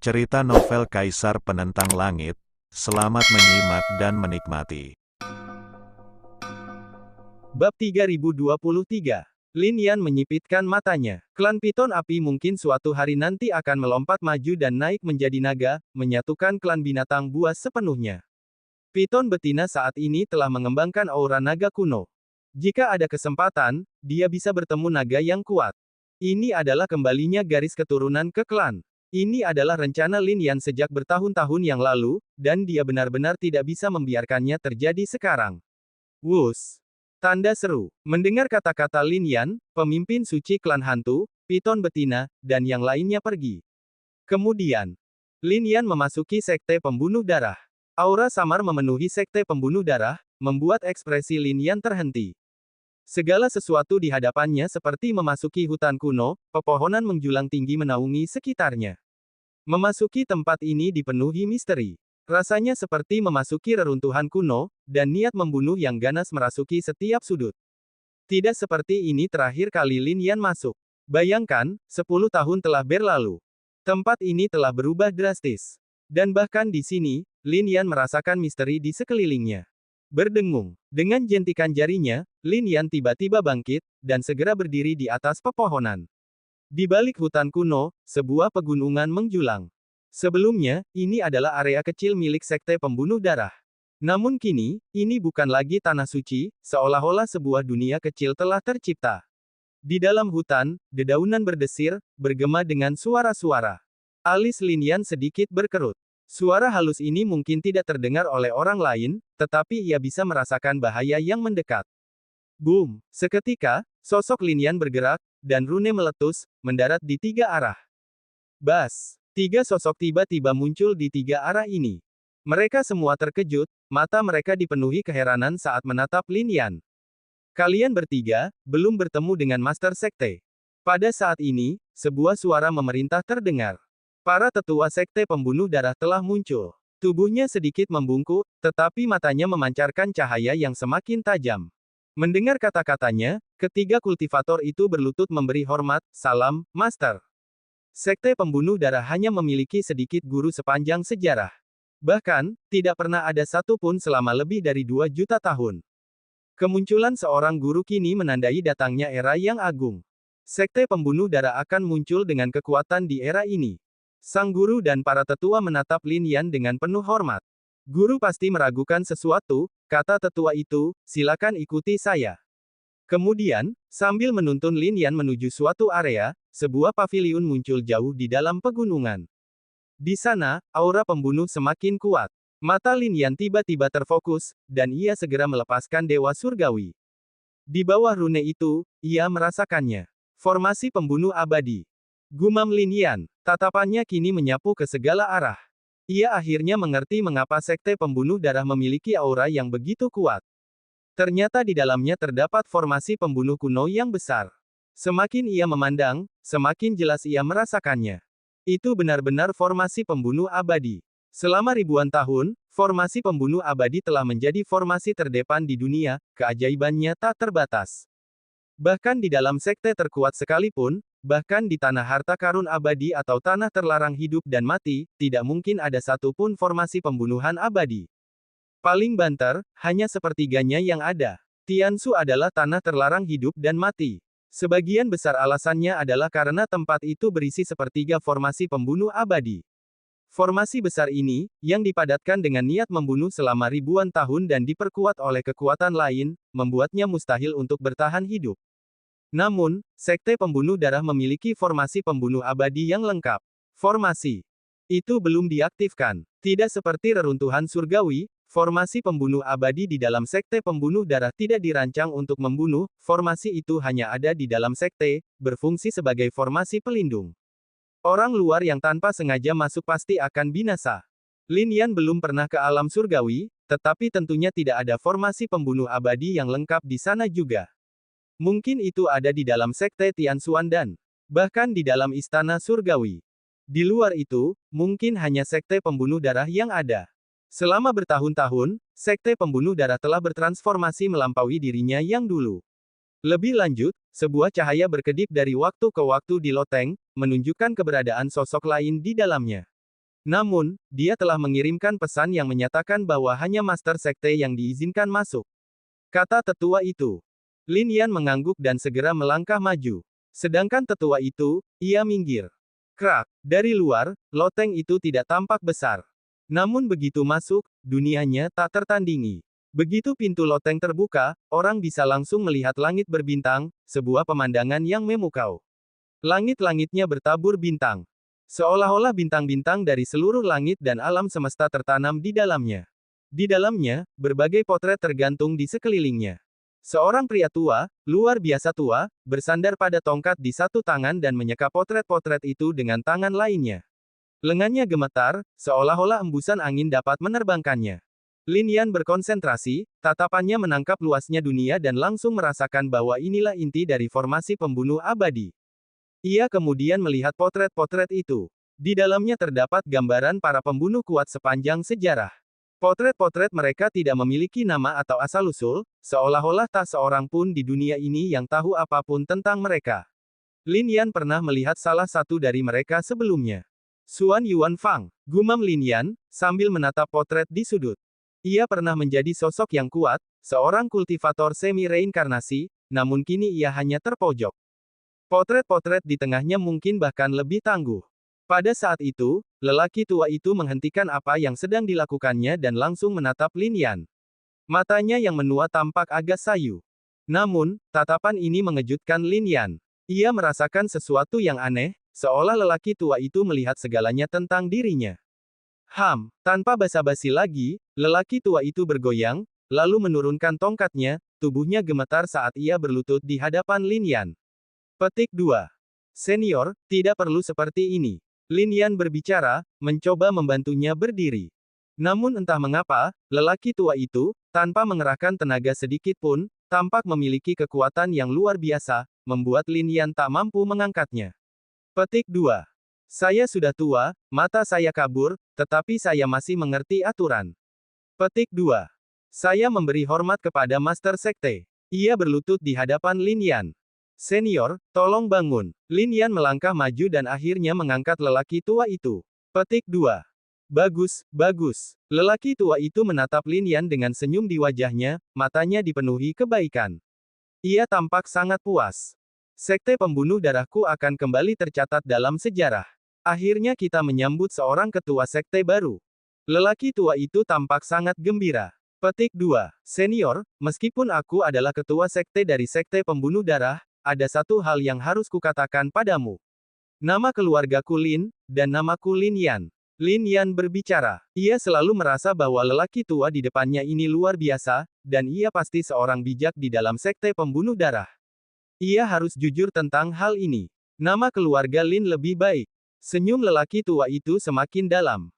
Cerita novel Kaisar Penentang Langit. Selamat menyimak dan menikmati. Bab 3023. Lin Yan menyipitkan matanya. Klan Piton Api mungkin suatu hari nanti akan melompat maju dan naik menjadi naga, menyatukan klan binatang buas sepenuhnya. Piton betina saat ini telah mengembangkan aura naga kuno. Jika ada kesempatan, dia bisa bertemu naga yang kuat. Ini adalah kembalinya garis keturunan ke klan. Ini adalah rencana Lin Yan sejak bertahun-tahun yang lalu, dan dia benar-benar tidak bisa membiarkannya terjadi sekarang. Wus! Tanda seru. Mendengar kata-kata Lin Yan, pemimpin suci klan hantu, Piton betina, dan yang lainnya pergi. Kemudian, Lin Yan memasuki sekte pembunuh darah. Aura samar memenuhi sekte pembunuh darah, membuat ekspresi Lin Yan terhenti. Segala sesuatu di hadapannya seperti memasuki hutan kuno, pepohonan menjulang tinggi menaungi sekitarnya. Memasuki tempat ini dipenuhi misteri. Rasanya seperti memasuki reruntuhan kuno, dan niat membunuh yang ganas merasuki setiap sudut. Tidak seperti ini terakhir kali Lin Yan masuk. Bayangkan, 10 tahun telah berlalu. Tempat ini telah berubah drastis. Dan bahkan di sini, Lin Yan merasakan misteri di sekelilingnya. Berdengung. Dengan jentikan jarinya, Lin Yan tiba-tiba bangkit, dan segera berdiri di atas pepohonan. Di balik hutan kuno, sebuah pegunungan menjulang. Sebelumnya, ini adalah area kecil milik sekte pembunuh darah. Namun kini, ini bukan lagi tanah suci, seolah-olah sebuah dunia kecil telah tercipta. Di dalam hutan, dedaunan berdesir, bergema dengan suara-suara. Alis Lin Yan sedikit berkerut. Suara halus ini mungkin tidak terdengar oleh orang lain, tetapi ia bisa merasakan bahaya yang mendekat. Boom! Seketika, sosok Lin Yan bergerak, dan rune meletus, mendarat di 3 arah. Bas! 3 sosok tiba-tiba muncul di 3 arah ini. Mereka semua terkejut, mata mereka dipenuhi keheranan saat menatap Lin Yan. Kalian bertiga, belum bertemu dengan Master Sekte. Pada saat ini, sebuah suara memerintah terdengar. Para tetua Sekte Pembunuh Darah telah muncul. Tubuhnya sedikit membungkuk, tetapi matanya memancarkan cahaya yang semakin tajam. Mendengar kata-katanya, ketiga kultivator itu berlutut memberi hormat, salam, Master. Sekte Pembunuh Darah hanya memiliki sedikit guru sepanjang sejarah. Bahkan, tidak pernah ada satu pun selama lebih dari 2 juta tahun. Kemunculan seorang guru kini menandai datangnya era yang agung. Sekte Pembunuh Darah akan muncul dengan kekuatan di era ini. Sang guru dan para tetua menatap Lin Yan dengan penuh hormat. Guru pasti meragukan sesuatu, kata tetua itu, silakan ikuti saya. Kemudian, sambil menuntun Lin Yan menuju suatu area, sebuah paviliun muncul jauh di dalam pegunungan. Di sana, aura pembunuh semakin kuat. Mata Lin Yan tiba-tiba terfokus, dan ia segera melepaskan Dewa Surgawi. Di bawah rune itu, ia merasakannya. Formasi pembunuh abadi. Gumam Lin Yan, tatapannya kini menyapu ke segala arah. Ia akhirnya mengerti mengapa Sekte Pembunuh Darah memiliki aura yang begitu kuat. Ternyata di dalamnya terdapat formasi pembunuh kuno yang besar. Semakin ia memandang, semakin jelas ia merasakannya. Itu benar-benar formasi pembunuh abadi. Selama ribuan tahun, formasi pembunuh abadi telah menjadi formasi terdepan di dunia, keajaibannya tak terbatas. Bahkan di dalam sekte terkuat sekalipun, bahkan di tanah harta karun abadi atau tanah terlarang hidup dan mati, tidak mungkin ada satupun formasi pembunuhan abadi. Paling banter, hanya sepertiganya yang ada. Tiansu adalah tanah terlarang hidup dan mati. Sebagian besar alasannya adalah karena tempat itu berisi sepertiga formasi pembunuh abadi. Formasi besar ini, yang dipadatkan dengan niat membunuh selama ribuan tahun dan diperkuat oleh kekuatan lain, membuatnya mustahil untuk bertahan hidup. Namun, Sekte Pembunuh Darah memiliki formasi pembunuh abadi yang lengkap. Formasi itu belum diaktifkan. Tidak seperti reruntuhan surgawi, formasi pembunuh abadi di dalam Sekte Pembunuh Darah tidak dirancang untuk membunuh, formasi itu hanya ada di dalam sekte, berfungsi sebagai formasi pelindung. Orang luar yang tanpa sengaja masuk pasti akan binasa. Lin Yan belum pernah ke alam surgawi, tetapi tentunya tidak ada formasi pembunuh abadi yang lengkap di sana juga. Mungkin itu ada di dalam Sekte Tianxuan dan bahkan di dalam Istana Surgawi. Di luar itu, mungkin hanya Sekte Pembunuh Darah yang ada. Selama bertahun-tahun, Sekte Pembunuh Darah telah bertransformasi melampaui dirinya yang dulu. Lebih lanjut, sebuah cahaya berkedip dari waktu ke waktu di loteng, menunjukkan keberadaan sosok lain di dalamnya. Namun, dia telah mengirimkan pesan yang menyatakan bahwa hanya Master Sekte yang diizinkan masuk. Kata tetua itu. Lin Yan mengangguk dan segera melangkah maju. Sedangkan tetua itu, ia minggir. Krak, dari luar, loteng itu tidak tampak besar. Namun begitu masuk, dunianya tak tertandingi. Begitu pintu loteng terbuka, orang bisa langsung melihat langit berbintang, sebuah pemandangan yang memukau. Langit-langitnya bertabur bintang. Seolah-olah bintang-bintang dari seluruh langit dan alam semesta tertanam di dalamnya. Di dalamnya, berbagai potret tergantung di sekelilingnya. Seorang pria tua, luar biasa tua, bersandar pada tongkat di satu tangan dan menyeka potret-potret itu dengan tangan lainnya. Lengannya gemetar, seolah-olah embusan angin dapat menerbangkannya. Lin Yan berkonsentrasi, tatapannya menangkap luasnya dunia dan langsung merasakan bahwa inilah inti dari formasi pembunuh abadi. Ia kemudian melihat potret-potret itu. Di dalamnya terdapat gambaran para pembunuh kuat sepanjang sejarah. Potret-potret mereka tidak memiliki nama atau asal-usul, seolah-olah tak seorang pun di dunia ini yang tahu apapun tentang mereka. Lin Yan pernah melihat salah satu dari mereka sebelumnya. Xuan Yuan Fang, gumam Lin Yan, sambil menatap potret di sudut. Ia pernah menjadi sosok yang kuat, seorang kultivator semi-reinkarnasi, namun kini ia hanya terpojok. Potret-potret di tengahnya mungkin bahkan lebih tangguh. Pada saat itu, lelaki tua itu menghentikan apa yang sedang dilakukannya dan langsung menatap Lin Yan. Matanya yang menua tampak agak sayu. Namun, tatapan ini mengejutkan Lin Yan. Ia merasakan sesuatu yang aneh, seolah lelaki tua itu melihat segalanya tentang dirinya. Tanpa basa-basi lagi, lelaki tua itu bergoyang, lalu menurunkan tongkatnya, tubuhnya gemetar saat ia berlutut di hadapan Lin Yan. Petik 2. Senior, tidak perlu seperti ini. Lin Yan berbicara, mencoba membantunya berdiri. Namun entah mengapa, lelaki tua itu, tanpa mengerahkan tenaga sedikit pun, tampak memiliki kekuatan yang luar biasa, membuat Lin Yan tak mampu mengangkatnya. Petik 2. Saya sudah tua, mata saya kabur, tetapi saya masih mengerti aturan. Petik 2. Saya memberi hormat kepada Master Sekte. Ia berlutut di hadapan Lin Yan. Senior, tolong bangun. Lin Yan melangkah maju dan akhirnya mengangkat lelaki tua itu. Petik 2. Bagus, bagus. Lelaki tua itu menatap Lin Yan dengan senyum di wajahnya, matanya dipenuhi kebaikan. Ia tampak sangat puas. Sekte pembunuh darahku akan kembali tercatat dalam sejarah. Akhirnya kita menyambut seorang ketua sekte baru. Lelaki tua itu tampak sangat gembira. Petik 2. Senior, meskipun aku adalah ketua sekte dari sekte pembunuh darah, ada satu hal yang harus kukatakan padamu. Nama keluargaku Lin, dan namaku Lin Yan. Lin Yan berbicara. Ia selalu merasa bahwa lelaki tua di depannya ini luar biasa, dan ia pasti seorang bijak di dalam sekte pembunuh darah. Ia harus jujur tentang hal ini. Nama keluarga Lin lebih baik. Senyum lelaki tua itu semakin dalam.